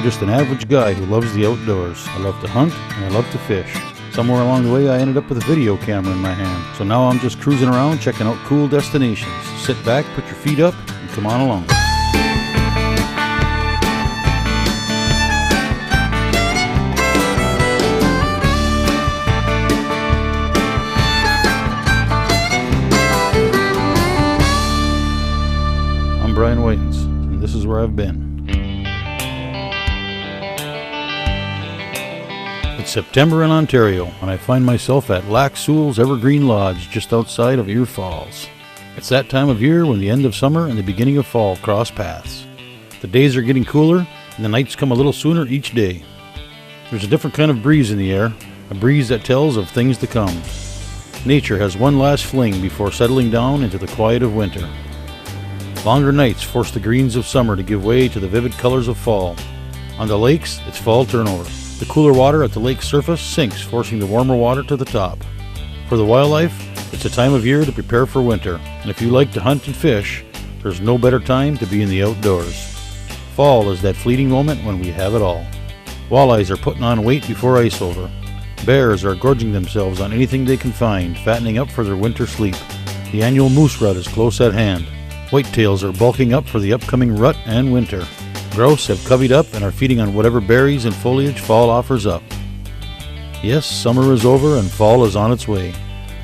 I'm just an average guy who loves the outdoors. I love to hunt and I love to fish. Somewhere along the way I ended up with a video camera in my hand. So now I'm just cruising around checking out cool destinations. Sit back, put your feet up, and come on along. I'm Brian Whitens, and this is where I've been. It's September in Ontario, and I find myself at Lac Seul's Evergreen Lodge just outside of Ear Falls. It's that time of year when the end of summer and the beginning of fall cross paths. The days are getting cooler, and the nights come a little sooner each day. There's a different kind of breeze in the air, a breeze that tells of things to come. Nature has one last fling before settling down into the quiet of winter. Longer nights force the greens of summer to give way to the vivid colors of fall. On the lakes, it's fall turnover. The cooler water at the lake's surface sinks, forcing the warmer water to the top. For the wildlife, it's a time of year to prepare for winter, and if you like to hunt and fish, there's no better time to be in the outdoors. Fall is that fleeting moment when we have it all. Walleyes are putting on weight before ice over. Bears are gorging themselves on anything they can find, fattening up for their winter sleep. The annual moose rut is close at hand. Whitetails are bulking up for the upcoming rut and winter. Grouse have covied up and are feeding on whatever berries and foliage fall offers up. Yes, summer is over and fall is on its way.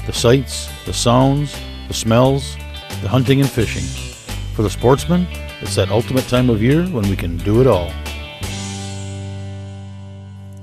The sights, the sounds, the smells, the hunting and fishing. For the sportsman, it's that ultimate time of year when we can do it all.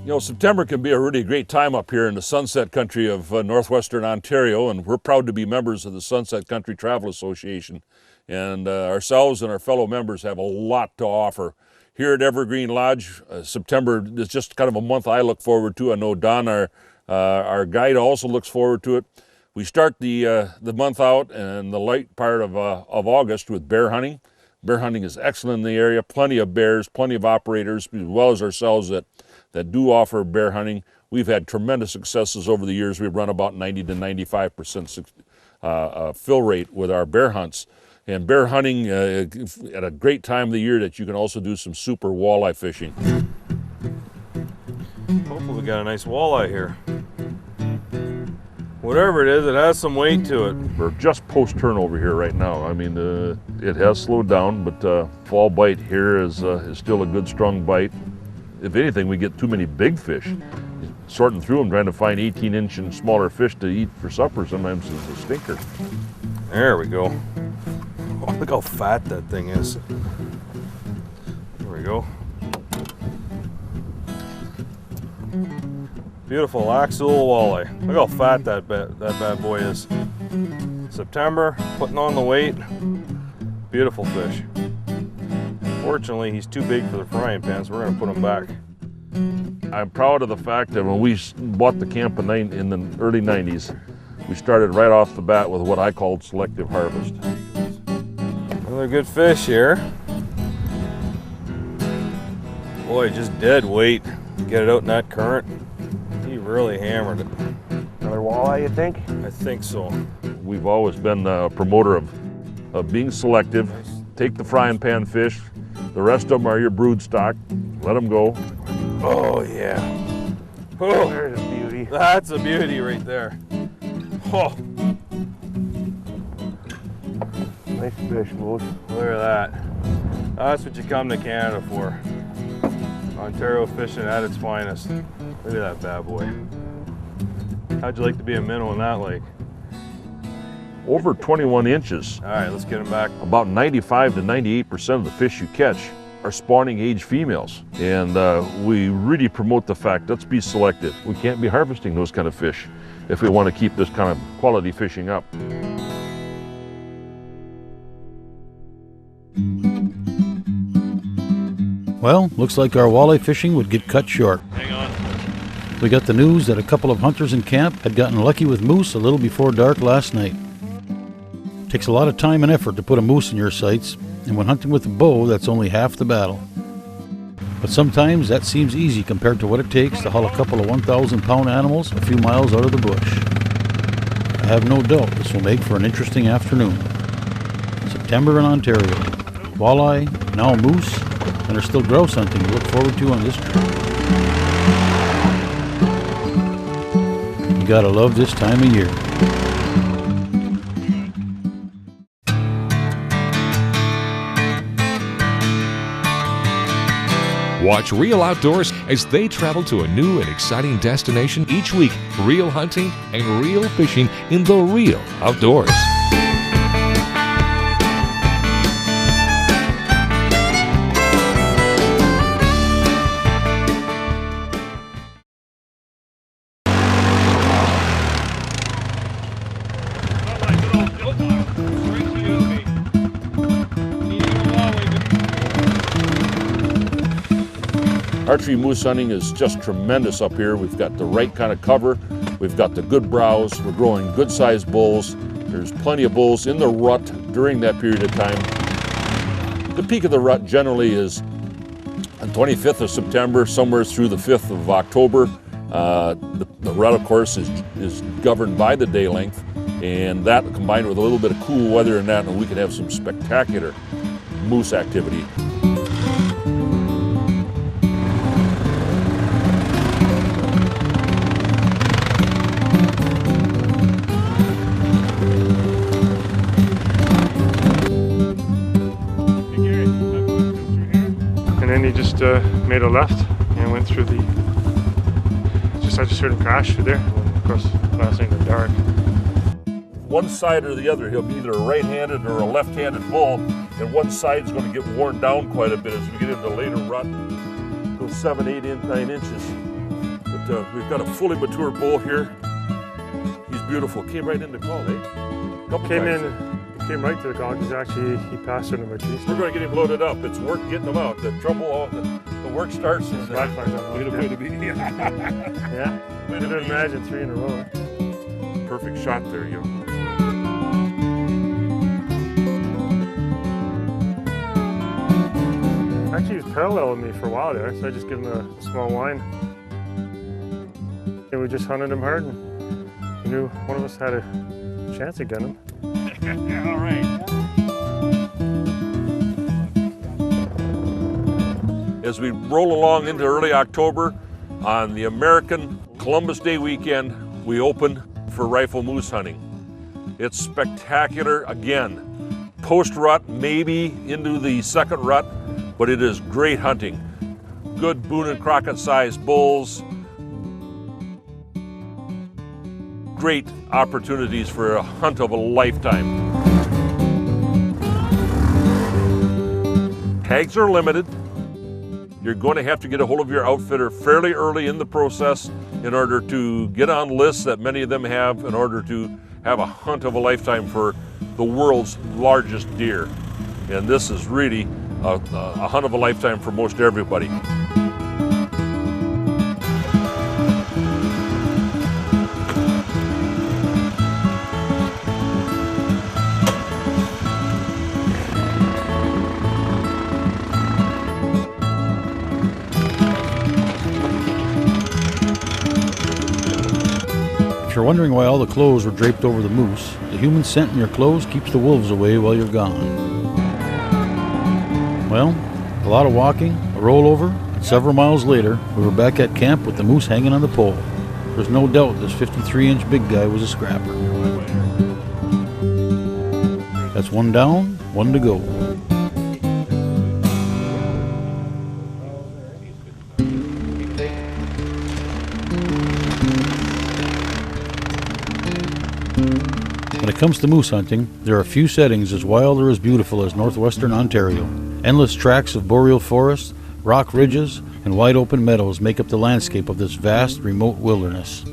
You know, September can be a really great time up here in the Sunset Country of northwestern Ontario, and we're proud to be members of the Sunset Country Travel Association. And ourselves and our fellow members have a lot to offer. Here at Evergreen Lodge, September is just kind of a month I look forward to. I know Don, our guide, also looks forward to it. We start the month out in the light part of August with bear hunting. Bear hunting is excellent in the area. Plenty of bears, plenty of operators, as well as ourselves that do offer bear hunting. We've had tremendous successes over the years. We've run about 90 to 95% fill rate with our bear hunts. And bear hunting at a great time of the year that you can also do some super walleye fishing. Hopefully we got a nice walleye here. Whatever it is, it has some weight to it. We're just post-turnover here right now. I mean, it has slowed down, but fall bite here is still a good, strong bite. If anything, we get too many big fish. Sorting through them, trying to find 18-inch and smaller fish to eat for supper sometimes is a stinker. There we go. Oh, look how fat that thing is. There we go. Beautiful Lac Seul walleye. Look how fat that bad boy is. September, putting on the weight. Beautiful fish. Fortunately, he's too big for the frying pan, so we're going to put him back. I'm proud of the fact that when we bought the camp in the early 90s, we started right off the bat with what I called selective harvest. Another good fish here. Boy, just dead weight. Get it out in that current. He really hammered it. Another walleye, you think? I think so. We've always been a promoter of being selective. Take the frying pan fish. The rest of them are your brood stock. Let them go. Oh, yeah. Oh, There's a beauty. that's a beauty right there. Oh, Nice fish, Moose. look at that. That's what you come to Canada for. Ontario fishing at its finest. Look at that bad boy. How'd you like to be a minnow in that lake? Over 21 inches. All right, let's get him back. About 95 to 98% of the fish you catch are spawning age females. And we really promote the fact, let's be selective. We can't be harvesting those kind of fish if we want to keep this kind of quality fishing up. Well, looks like our walleye fishing would get cut short. Hang on. We got the news that a couple of hunters in camp had gotten lucky with moose a little before dark last night. It takes a lot of time and effort to put a moose in your sights, and when hunting with a bow, that's only half the battle. But sometimes that seems easy compared to what it takes to haul a couple of 1,000-pound animals a few miles out of the bush. I have no doubt this will make for an interesting afternoon. September in Ontario. Walleye, now moose, and there's still grouse hunting to look forward to on this trip. You gotta love this time of year. Watch Real Outdoors as they travel to a new and exciting destination each week. Real hunting and real fishing in the real outdoors. Archery moose hunting is just tremendous up here. We've got the right kind of cover. We've got the good browse. We're growing good sized bulls. There's plenty of bulls in the rut during that period of time. The peak of the rut generally is on 25th of September, somewhere through the 5th of October. The rut, of course, is governed by the day length, and that combined with a little bit of cool weather and that, and we can have some spectacular moose activity. And then he just made a left and went through the, I just heard him crash through there, and of course last thing in the dark. One side or the other, he'll be either a right-handed or a left-handed bull, and one side's going to get worn down quite a bit as we get into later rut. Go 7, 8, 9 inches. But we've got a fully mature bull here. He's beautiful. Came right in the call, eh? Couple times. Came right to the call because actually he passed under my trees. We're going to get him loaded up. It's work getting him out. The trouble, the work starts. Is Way to be. Yeah. I didn't imagine 3 in a row. Perfect shot there, you know. Actually, he was parallel with me for a while there, so I just gave him a small whine. And we just hunted him hard, and we knew one of us had a chance at getting him. All right. As we roll along into early October, on the American Columbus Day weekend, we open for rifle moose hunting. It's spectacular again. Post-rut, maybe into the second rut, but it is great hunting. Good Boone and Crockett sized bulls. Great opportunities for a hunt of a lifetime. Tags are limited. You're going to have to get a hold of your outfitter fairly early in the process in order to get on lists that many of them have in order to have a hunt of a lifetime for the world's largest deer. And this is really a hunt of a lifetime for most everybody. If you're wondering why all the clothes were draped over the moose, the human scent in your clothes keeps the wolves away while you're gone. Well, a lot of walking, a rollover, and several miles later, we were back at camp with the moose hanging on the pole. There's no doubt this 53-inch big guy was a scrapper. That's one down, one to go. When it comes to moose hunting, there are few settings as wild or as beautiful as northwestern Ontario. Endless tracts of boreal forests, rock ridges, and wide open meadows make up the landscape of this vast, remote wilderness.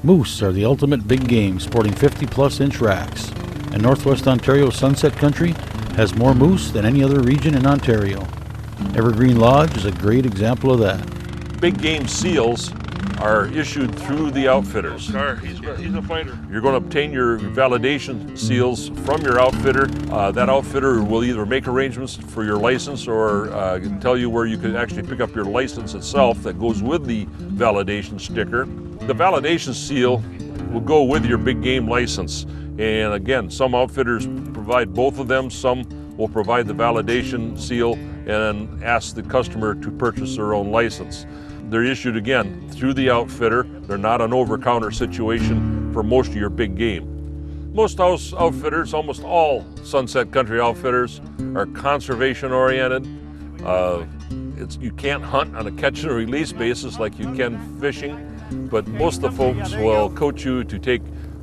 Moose are the ultimate big game, sporting 50-plus inch racks, and northwest Ontario's Sunset Country has more moose than any other region in Ontario. Evergreen Lodge is a great example of that. Big game seals are issued through the outfitters. He's a fighter. You're going to obtain your validation seals from your outfitter. That outfitter will either make arrangements for your license or tell you where you can actually pick up your license itself that goes with the validation sticker. The validation seal will go with your big game license. And again, some outfitters provide both of them. Some will provide the validation seal and ask the customer to purchase their own license. They're issued again through the outfitter. They're not an over-counter situation for most of your big game. Most house outfitters, almost all Sunset Country outfitters, are conservation oriented. You can't hunt on a catch and release basis like you can fishing, but most of the folks will coach you to take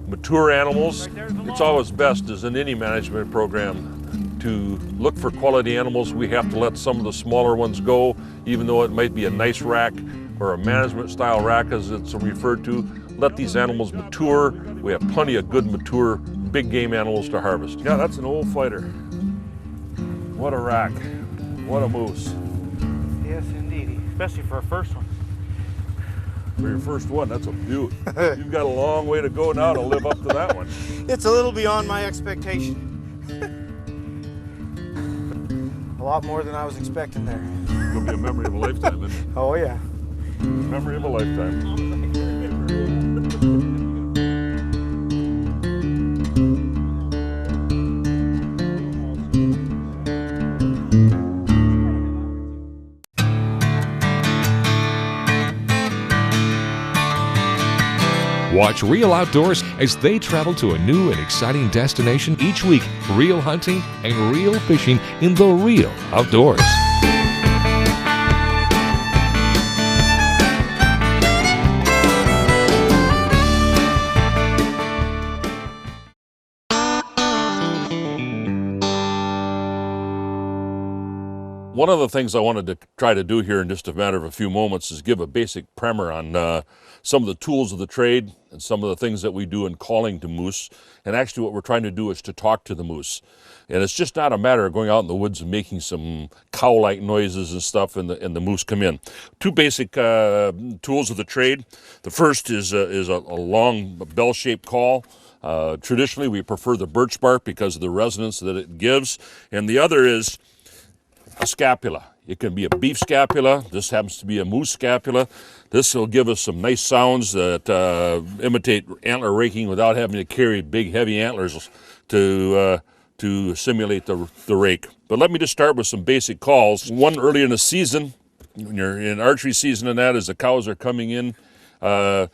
mature animals. It's always best as in any management program to look for quality animals. We have to let some of the smaller ones go, even though it might be a nice rack or a management style rack as it's referred to. Let these animals mature. We have plenty of good mature big game animals to harvest. Yeah, that's an old fighter. What a rack. What a moose. Yes, indeed, especially for a first one. For your first one, that's a beaut. You've got a long way to go now to live up to that one. It's a little beyond my expectation. A lot more than I was expecting there. It'll be a memory of a lifetime, isn't it? Oh yeah. Memory of a lifetime. Watch Real Outdoors as they travel to a new and exciting destination each week. Real hunting and real fishing in the real outdoors. One of the things I wanted to try to do here in just a matter of a few moments is give a basic primer on some of the tools of the trade and some of the things that we do in calling to moose. And actually what we're trying to do is to talk to the moose. And it's just not a matter of going out in the woods and making some cow-like noises and stuff and the moose come in. Two basic tools of the trade. The first is a long bell-shaped call. Traditionally we prefer the birch bark because of the resonance that it gives. And the other is a scapula. It can be a beef scapula. This happens to be a moose scapula. This will give us some nice sounds that imitate antler raking without having to carry big heavy antlers to simulate the rake. But let me just start with some basic calls. One early in the season, when you're in archery season and that, as the cows are coming in, the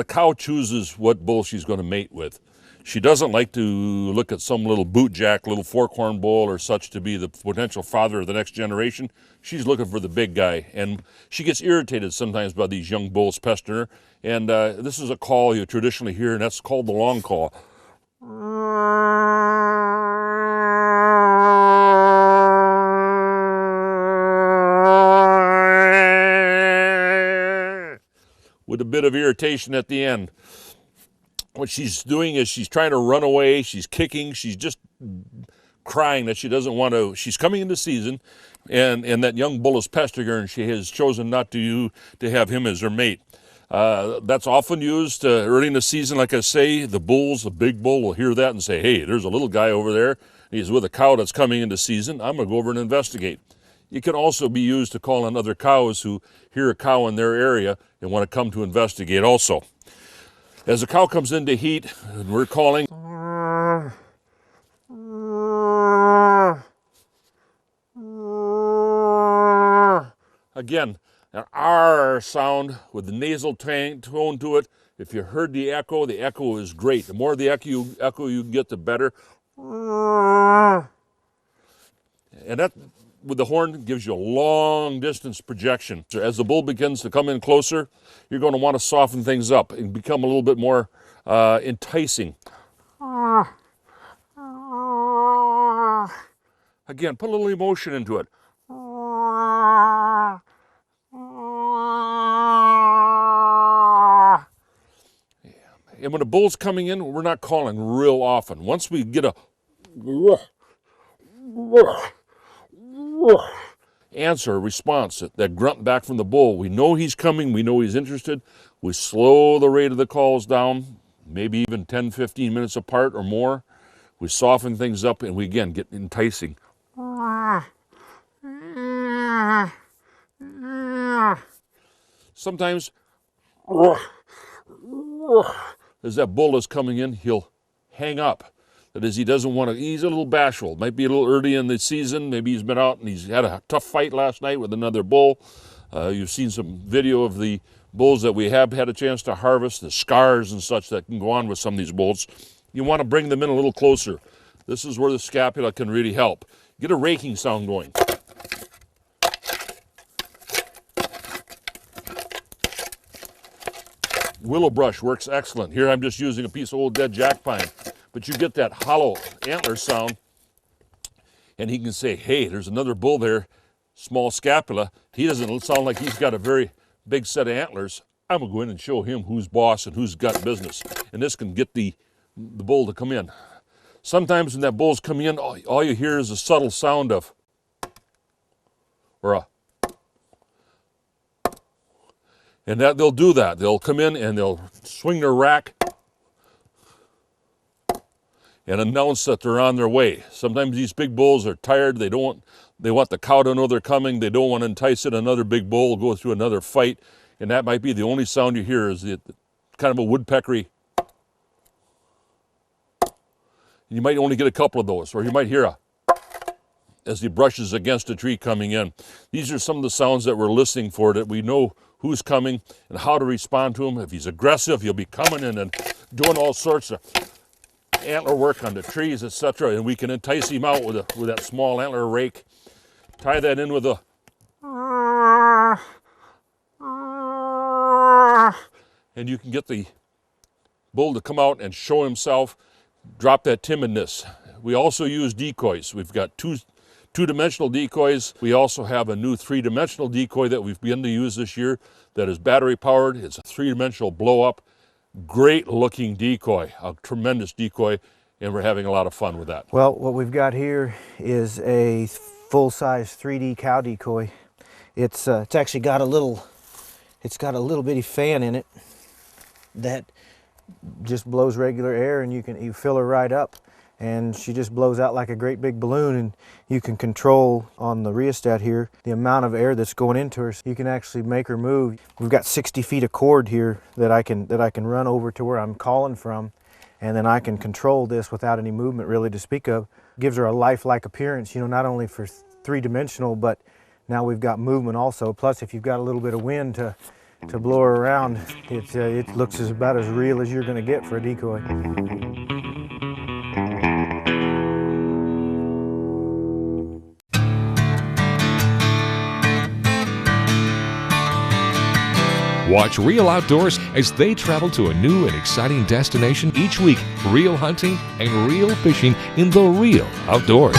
cow chooses what bull she's going to mate with. She doesn't like to look at some little bootjack, little forkhorn bull or such to be the potential father of the next generation. She's looking for the big guy, and she gets irritated sometimes by these young bulls pestering her. And this is a call you traditionally hear, and that's called the long call. With a bit of irritation at the end. What she's doing is she's trying to run away, she's kicking, she's just crying that she doesn't want to. She's coming into season, and that young bull is pestering her, and she has chosen not to have him as her mate. That's often used early in the season. Like I say, the big bull will hear that and say, hey, there's a little guy over there. He's with a cow that's coming into season. I'm going to go over and investigate. It can also be used to call on other cows who hear a cow in their area and want to come to investigate also. As the cow comes into heat, and we're calling, again, an R sound with the nasal tone to it. If you heard the echo is great. The more the echo you get, the better. And that, with the horn, gives you a long distance projection. So as the bull begins to come in closer, you're going to want to soften things up and become a little bit more enticing. Again, put a little emotion into it. And when the bull's coming in, we're not calling real often. Once we get a answer, a response, that grunt back from the bull, we know he's coming, we know he's interested. We slow the rate of the calls down, maybe even 10, 15 minutes apart or more. We soften things up and we again get enticing. Sometimes, as that bull is coming in, he'll hang up. That is, he doesn't want to, he's a little bashful. Might be a little early in the season. Maybe he's been out and he's had a tough fight last night with another bull. You've seen some video of the bulls that we have had a chance to harvest, the scars and such that can go on with some of these bulls. You want to bring them in a little closer. This is where the scapula can really help. Get a raking sound going. Willow brush works excellent. Here I'm just using a piece of old dead jack pine, but you get that hollow antler sound, and he can say, hey, there's another bull there, small scapula. He doesn't sound like he's got a very big set of antlers. I'm gonna go in and show him who's boss and who's got business. And this can get the bull to come in. Sometimes when that bull's coming in, all you hear is a subtle sound of, or a, and that they'll do that. They'll come in and they'll swing their rack and announce that they're on their way. Sometimes these big bulls are tired. They want the cow to know they're coming. They don't want to entice it. Another big bull will go through another fight, and that might be the only sound you hear is the kind of a woodpeckery. You might only get a couple of those, or you might hear a as he brushes against a tree coming in. These are some of the sounds that we're listening for, that we know who's coming and how to respond to him. If he's aggressive, he'll be coming in and doing all sorts of antler work on the trees, etc. And we can entice him out with that small antler rake. Tie that in with a and you can get the bull to come out and show himself, drop that timidness. We also use decoys. We've got two-dimensional decoys. We also have a new three-dimensional decoy that we've begun to use this year that is battery powered. It's a three-dimensional blow-up. Great looking decoy, a tremendous decoy, and we're having a lot of fun with that. Well, what we've got here is a full-size 3D cow decoy. It's actually got a little bitty fan in it that just blows regular air, and you fill her right up, and she just blows out like a great big balloon, and you can control on the rheostat here the amount of air that's going into her. So you can actually make her move. We've got 60 feet of cord here that I can run over to where I'm calling from, and then I can control this without any movement really to speak of. Gives her a lifelike appearance, you know, not only for three-dimensional, but now we've got movement also. Plus, if you've got a little bit of wind to blow her around, it looks about as real as you're going to get for a decoy. Watch Real Outdoors as they travel to a new and exciting destination each week. Real hunting and real fishing in the real outdoors.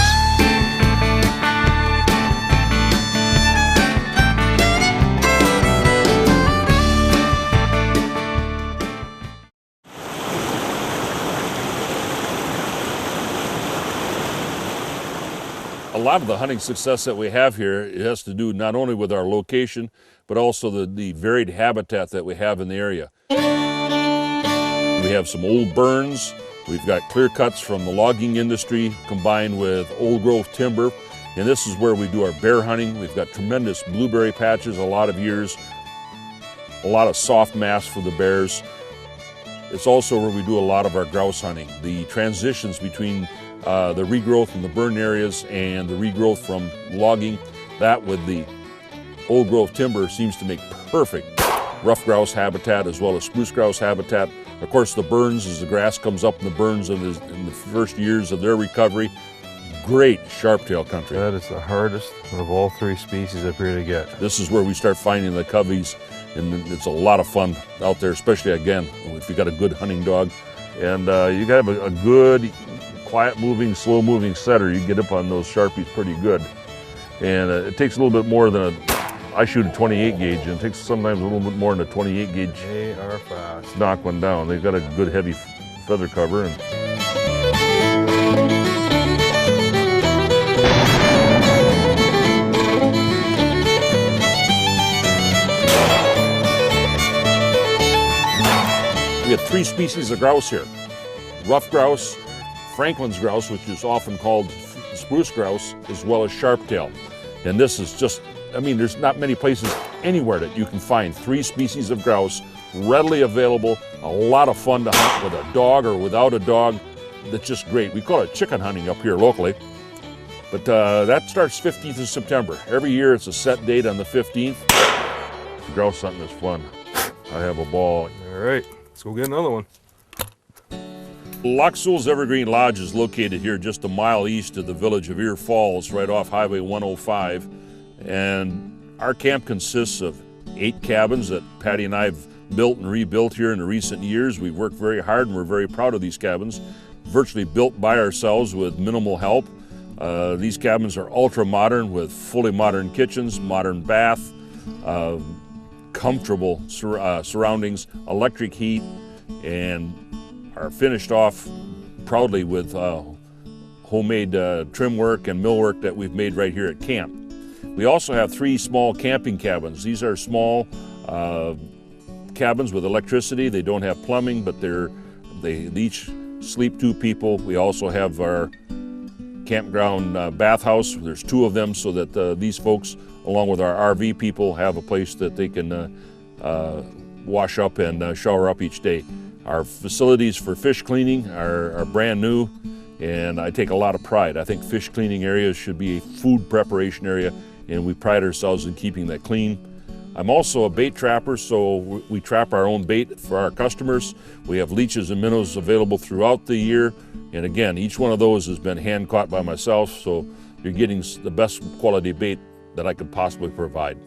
A lot of the hunting success that we have here, it has to do not only with our location, but also the varied habitat that we have in the area. We have some old burns, we've got clear cuts from the logging industry combined with old growth timber, and this is where we do our bear hunting. We've got tremendous blueberry patches, a lot of years, a lot of soft mass for the bears. It's also where we do a lot of our grouse hunting. The transitions between the regrowth in the burn areas and the regrowth from logging, that with the old growth timber seems to make perfect rough grouse habitat as well as spruce grouse habitat. Of course, the burns, as the grass comes up in the burns in the first years of their recovery, great sharp-tail country. That is the hardest of all three species up here to get. This is where we start finding the coveys, and it's a lot of fun out there, especially again if you got a good hunting dog. And you got to have a good, quiet-moving, slow-moving setter. You get up on those Sharpies pretty good. And it takes a little bit more than I shoot a 28 gauge, and it takes sometimes a little bit more than a 28 gauge. They are fast. To knock one down. They've got a good heavy feather cover. And we have three species of grouse here. Rough grouse, Franklin's grouse, which is often called spruce grouse, as well as sharp-tail. And this is just, I mean, there's not many places anywhere that you can find three species of grouse readily available, a lot of fun to hunt with a dog or without a dog. that's just great. We call it chicken hunting up here locally. But that starts 15th of September. Every year it's a set date on the 15th. Grouse hunting is fun. I have a ball. All right, let's go get another one. Lac Seul's Evergreen Lodge is located here just a mile east of the village of Ear Falls, right off Highway 105. And our camp consists of 8 cabins that Patty and I have built and rebuilt here in the recent years. We've worked very hard and we're very proud of these cabins. Virtually built by ourselves with minimal help. These cabins are ultra modern with fully modern kitchens, modern bath, comfortable surroundings, electric heat, and are finished off proudly with homemade trim work and millwork that we've made right here at camp. We also have 3 small camping cabins. These are small cabins with electricity. They don't have plumbing, but they each sleep 2 people. We also have our campground bathhouse. There's 2 of them so that these folks, along with our RV people, have a place that they can wash up and shower up each day. Our facilities for fish cleaning are brand new, and I take a lot of pride. I think fish cleaning areas should be a food preparation area, and we pride ourselves in keeping that clean. I'm also a bait trapper, so we trap our own bait for our customers. We have leeches and minnows available throughout the year. And again, each one of those has been hand caught by myself, so you're getting the best quality bait that I could possibly provide.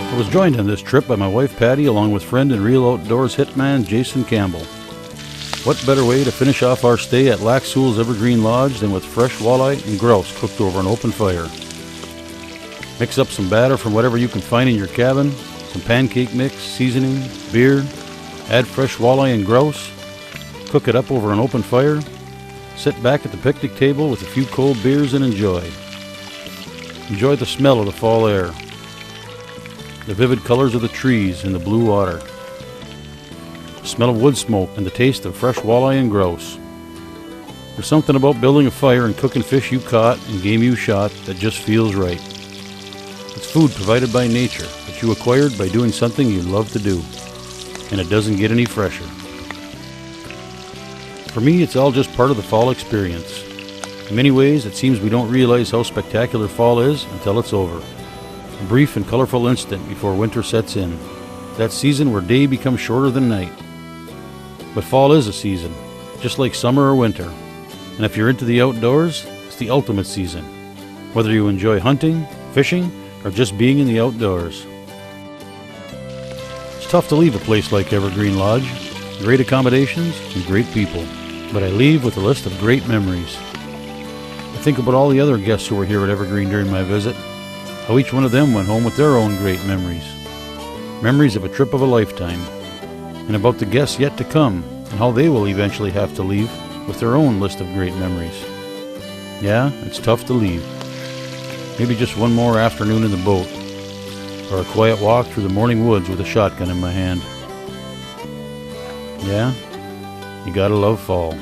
I was joined on this trip by my wife Patty along with friend and real outdoors hitman Jason Campbell. What better way to finish off our stay at Lac Seul's Evergreen Lodge than with fresh walleye and grouse cooked over an open fire. Mix up some batter from whatever you can find in your cabin, some pancake mix, seasoning, beer, add fresh walleye and grouse, cook it up over an open fire, sit back at the picnic table with a few cold beers and enjoy. Enjoy the smell of the fall air, the vivid colors of the trees and the blue water, the smell of wood smoke and the taste of fresh walleye and grouse. There's something about building a fire and cooking fish you caught and game you shot that just feels right. It's food provided by nature that you acquired by doing something you love to do, and it doesn't get any fresher. For me, it's all just part of the fall experience. In many ways, it seems we don't realize how spectacular fall is until it's over. A brief and colorful instant before winter sets in. That season where day becomes shorter than night. But fall is a season, just like summer or winter. And if you're into the outdoors, it's the ultimate season. Whether you enjoy hunting, fishing, or just being in the outdoors. It's tough to leave a place like Evergreen Lodge. Great accommodations and great people. But I leave with a list of great memories. I think about all the other guests who were here at Evergreen during my visit. How each one of them went home with their own great memories. Memories of a trip of a lifetime. And about the guests yet to come and how they will eventually have to leave with their own list of great memories. Yeah, it's tough to leave. Maybe just one more afternoon in the boat, or a quiet walk through the morning woods with a shotgun in my hand. Yeah, you gotta love fall.